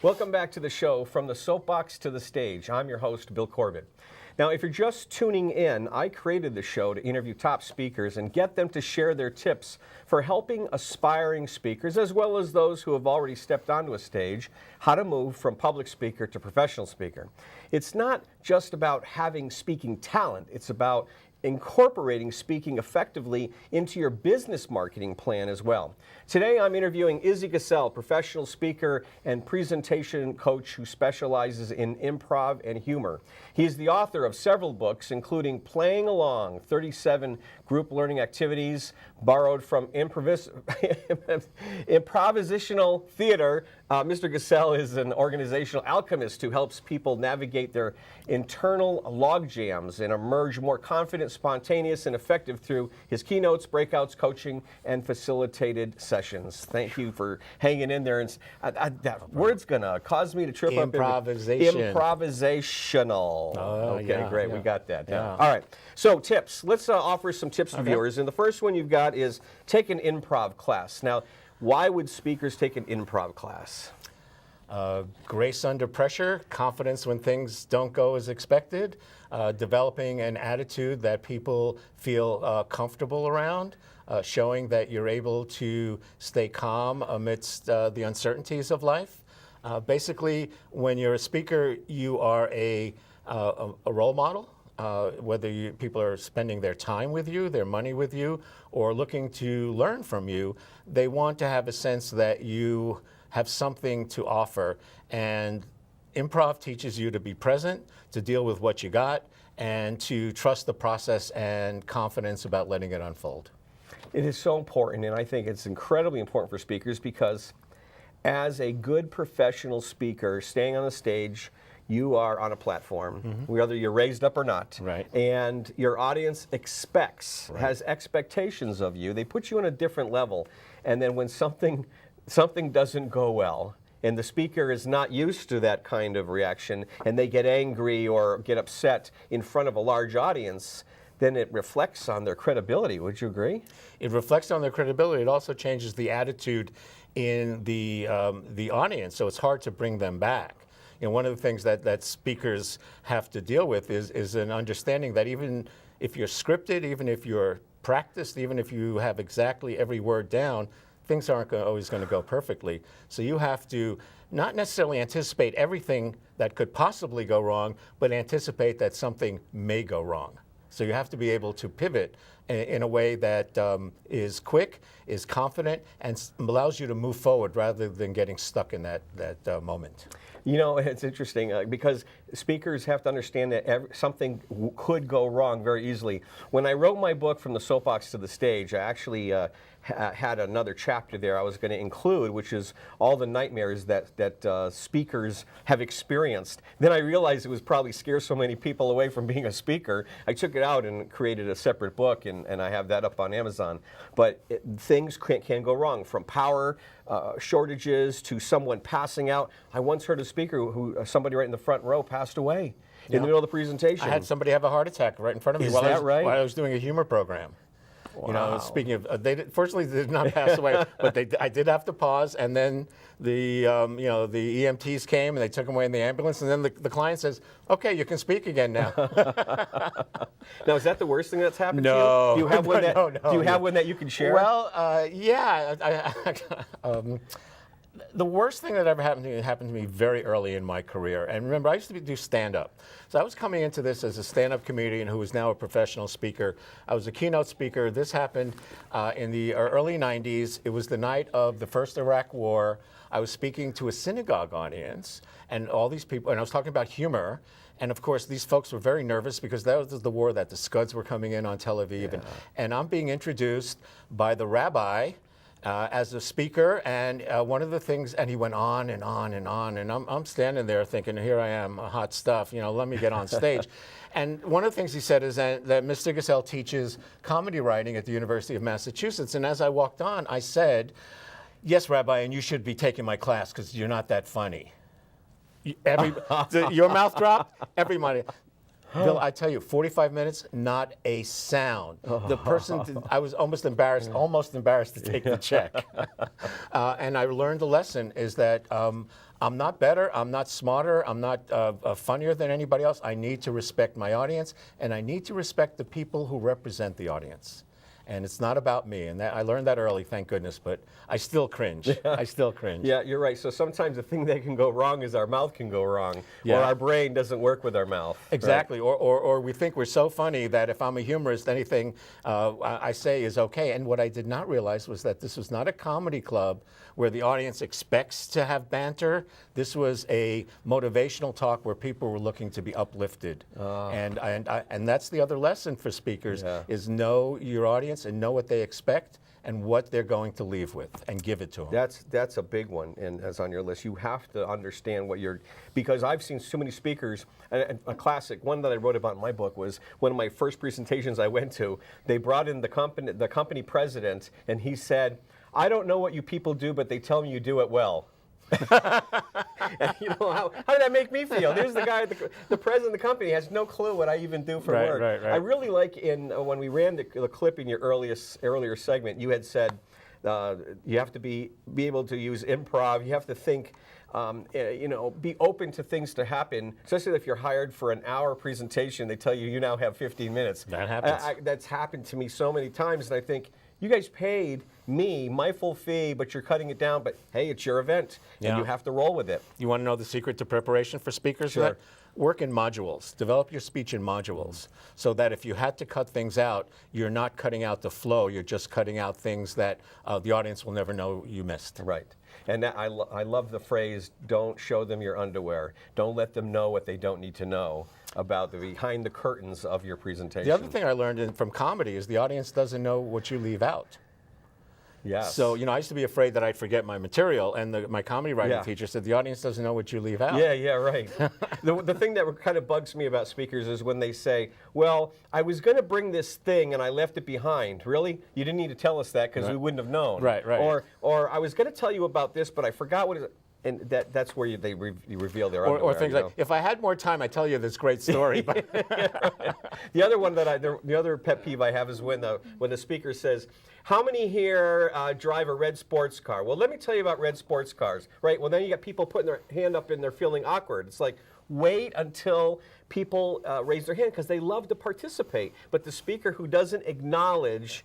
Welcome back to the show, From the Soapbox to the Stage. I'm your host, Bill Corbett. Now, if you're just tuning in, I created the show to interview top speakers and get them to share their tips for helping aspiring speakers, as well as those who have already stepped onto a stage, how to move from public speaker to professional speaker. It's not just about having speaking talent, it's about incorporating speaking effectively into your business marketing plan as well. Today I'm interviewing Izzy Gesell, professional speaker and presentation coach who specializes in improv and humor. He is the author of several books, including Playing Along, 37 group learning activities borrowed from improvisational theater. Mr. Gesell is an organizational alchemist who helps people navigate their internal log jams and emerge more confident, spontaneous, and effective through his keynotes, breakouts, coaching, and facilitated sessions. Thank you for hanging in there. And that word's going to cause me to trip up. Improvisational. Oh, okay, yeah, great. yeah. We got that. Yeah. All right. So tips. Let's offer some tips to viewers. And the first one you've got is take an improv class. Now, why would speakers take an improv class? Grace under pressure, confidence when things don't go as expected, developing an attitude that people feel comfortable around, showing that you're able to stay calm amidst the uncertainties of life. Basically, when you're a speaker, you are a role model. Whether people are spending their time with you, their money with you, or looking to learn from you, they want to have a sense that you have something to offer. And improv teaches you to be present, to deal with what you got, and to trust the process and confidence about letting it unfold. It is so important, and I think it's incredibly important for speakers because as a good professional speaker, staying on the stage, you are on a platform, whether you're raised up or not. Right. And your audience has expectations of you. They put you on a different level. And then when something doesn't go well, and the speaker is not used to that kind of reaction, and they get angry or get upset in front of a large audience, then it reflects on their credibility. Would you agree? It reflects on their credibility. It also changes the attitude in the audience, so it's hard to bring them back. You know, one of the things that speakers have to deal with is an understanding that even if you're scripted, even if you're practiced, even if you have exactly every word down, things aren't always going to go perfectly. So you have to not necessarily anticipate everything that could possibly go wrong, but anticipate that something may go wrong. So you have to be able to pivot in a way that is quick, is confident, and allows you to move forward rather than getting stuck in that moment. You know, it's interesting because speakers have to understand that something could go wrong very easily. When I wrote my book, From the Soapbox to the Stage, I actually had another chapter there I was going to include, which is all the nightmares that speakers have experienced. Then I realized it was probably scare so many people away from being a speaker. I took it out and created a separate book, and I have that up on Amazon. But things can go wrong, from power shortages to someone passing out. I once heard a speaker somebody right in the front row passed away in the middle of the presentation. I had somebody have a heart attack right in front of me while I was doing a humor program. Wow. You know, speaking of, fortunately they did not pass away, but I did have to pause, and then the the EMTs came and they took him away in the ambulance, and then the client says, "Okay, you can speak again now." Now, is that the worst thing that's happened to you? Do you have one do you have one that you can share? Well, yeah. The worst thing that ever happened to me very early in my career. And remember, I used to do stand-up. So I was coming into this as a stand-up comedian who is now a professional speaker. I was a keynote speaker. This happened in the early 90s. It was the night of the first Iraq War. I was speaking to a synagogue audience, and all these people, and I was talking about humor. And of course, these folks were very nervous because that was the war that the Scuds were coming in on Tel Aviv. Yeah. And I'm being introduced by the rabbi as a speaker, and one of the things, and he went on and on and on, and I'm standing there thinking, here I am, hot stuff, let me get on stage. And one of the things he said is that Mr. Gesell teaches comedy writing at the University of Massachusetts, and as I walked on, I said, "Yes, Rabbi, and you should be taking my class because you're not that funny." Your mouth dropped, everybody. Bill, I tell you, 45 minutes, not a sound. The person, I was almost embarrassed to take the check. And I learned a lesson is that I'm not better, I'm not smarter, I'm not funnier than anybody else. I need to respect my audience, and I need to respect the people who represent the audience. And it's not about me, and I learned that early, thank goodness, but I still cringe. I still cringe. Yeah, you're right. So sometimes the thing that can go wrong is our mouth can go wrong, Yeah. or our brain doesn't work with our mouth. Exactly, Right? or we think we're so funny that if I'm a humorist, anything I say is okay. And what I did not realize was that this was not a comedy club where the audience expects to have banter. This was a motivational talk where people were looking to be uplifted. And that's the other lesson for speakers, is know your audience and know what they expect and what they're going to leave with, and give it to them. That's a big one, and as on your list, you have to understand what you're, because I've seen so many speakers, and a classic one that I wrote about in my book was one of my first presentations I went to. They brought in the company president, and he said, "I don't know what you people do, but they tell me you do it well." And you know, how did that make me feel? There's the guy, the president of the company has no clue what I even do for work. Right. I really like when we ran the clip in your earlier segment, you had said you have to be able to use improv. You have to think, be open to things to happen, especially if you're hired for an hour presentation. They tell you now have 15 minutes. That happens. That's happened to me so many times, and I think, you guys paid me my full fee, but you're cutting it down. But hey, it's your event, and you have to roll with it. You want to know the secret to preparation for speakers? Sure. Work in modules. Develop your speech in modules, so that if you had to cut things out, you're not cutting out the flow. You're just cutting out things that the audience will never know you missed. Right. And I love the phrase, don't show them your underwear. Don't let them know what they don't need to know about the behind the curtains of your presentation. The other thing I learned from comedy is the audience doesn't know what you leave out. Yes. So, I used to be afraid that I'd forget my material, and my comedy writing teacher said the audience doesn't know what you leave out. Yeah, right. the thing that kind of bugs me about speakers is when they say, well, I was going to bring this thing and I left it behind. Really? You didn't need to tell us that because we wouldn't have known. Right. Or I was going to tell you about this, but I forgot what it is. And that's where you reveal their underwear. Or things like, if I had more time, I'd tell you this great story. But The other one the other pet peeve I have is when the speaker says, "How many here drive a red sports car?" Well, let me tell you about red sports cars, right? Well, then you got people putting their hand up and they're feeling awkward. It's like, wait until people raise their hand because they love to participate. But the speaker who doesn't acknowledge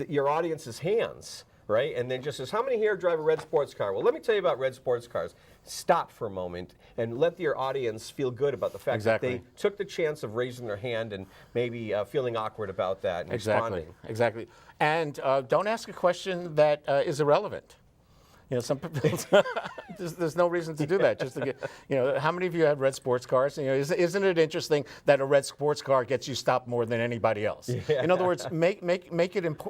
your audience's hands, right? And then just says, "How many here drive a red sports car?" Well, let me tell you about red sports cars. Stop for a moment and let your audience feel good about the fact that they took the chance of raising their hand and maybe feeling awkward about that and responding. Exactly. And don't ask a question that is irrelevant. Some people, there's no reason to do that. Just to get, how many of you have red sports cars? Isn't it interesting that a red sports car gets you stopped more than anybody else? Yeah. In other words, make it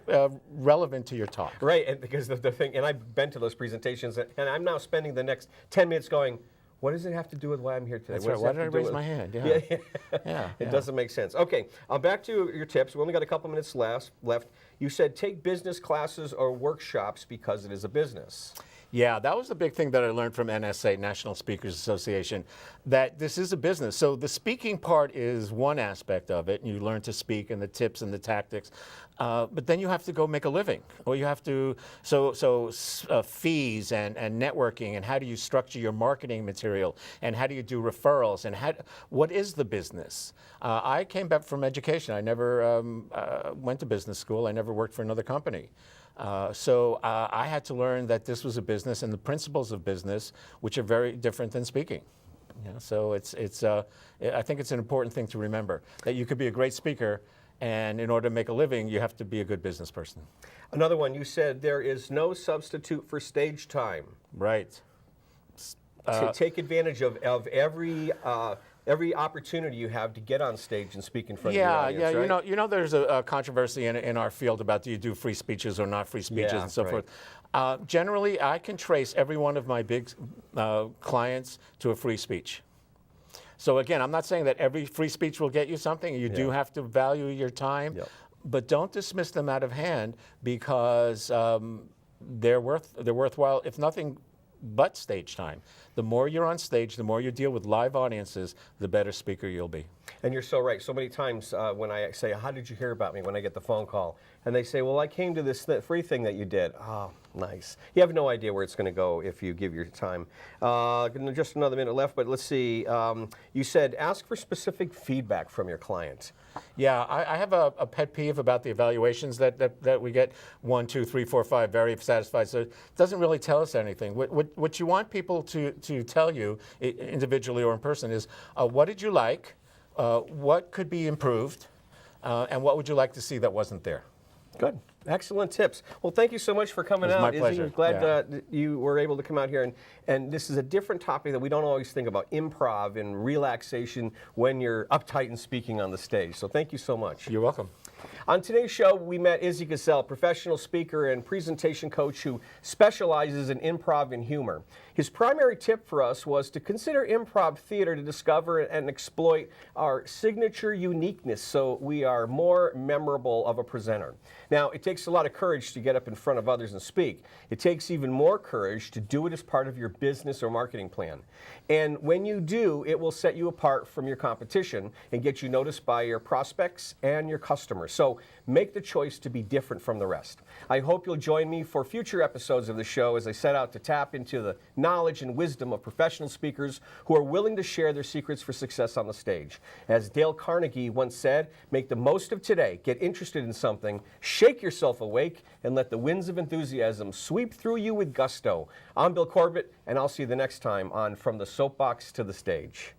relevant to your talk. Right, and because the thing, and I've been to those presentations, and I'm now spending the next 10 minutes going, what does it have to do with why I'm here today? That's right. Why did I raise my hand? Yeah. It doesn't make sense. Okay, back to your tips. We only got a couple minutes left. You said take business classes or workshops because it is a business. Yeah, that was the big thing that I learned from NSA, National Speakers Association, that this is a business. So the speaking part is one aspect of it, and you learn to speak and the tips and the tactics. But then you have to go make a living, or you have to, fees and networking, and how do you structure your marketing material, and how do you do referrals, and what is the business? I came back from education. I never went to business school. I never worked for another company. So I had to learn that this was a business and the principles of business, which are very different than speaking. So I think it's an important thing to remember, that you could be a great speaker, and in order to make a living, you have to be a good business person. Another one, you said there is no substitute for stage time. Right. Take advantage of every opportunity you have to get on stage and speak in front of your audience, right? There's a controversy in our field about do you do free speeches or not free speeches and so forth. Generally, I can trace every one of my big clients to a free speech. So again, I'm not saying that every free speech will get you something. You do have to value your time, but don't dismiss them out of hand because they're worthwhile, if nothing but stage time. The more you're on stage, the more you deal with live audiences, the better speaker you'll be. And you're so right. So many times when I say, how did you hear about me, when I get the phone call, and they say, well, I came to this free thing that you did. Oh, nice. You have no idea where it's going to go if you give your time. Just another minute left, but let's see. You said ask for specific feedback from your client. Yeah, I have a pet peeve about the evaluations that we get, 1, 2, 3, 4, 5, very satisfied. So it doesn't really tell us anything. What you want people to tell you, individually or in person, is what did you like, what could be improved, and what would you like to see that wasn't there? Good. Excellent tips. Well, thank you so much for coming out. It was my pleasure. Izzy, glad that you were able to come out here. And this is a different topic that we don't always think about, improv and relaxation when you're uptight and speaking on the stage. So thank you so much. You're welcome. On today's show, we met Izzy Gesell, professional speaker and presentation coach who specializes in improv and humor. His primary tip for us was to consider improv theater to discover and exploit our signature uniqueness so we are more memorable of a presenter. Now, it takes a lot of courage to get up in front of others and speak. It takes even more courage to do it as part of your business or marketing plan. And when you do, it will set you apart from your competition and get you noticed by your prospects and your customers. So make the choice to be different from the rest. I hope you'll join me for future episodes of the show as I set out to tap into the knowledge and wisdom of professional speakers who are willing to share their secrets for success on the stage. As Dale Carnegie once said, make the most of today, get interested in something, shake yourself awake, and let the winds of enthusiasm sweep through you with gusto. I'm Bill Corbett, and I'll see you the next time on From the Soapbox to the Stage.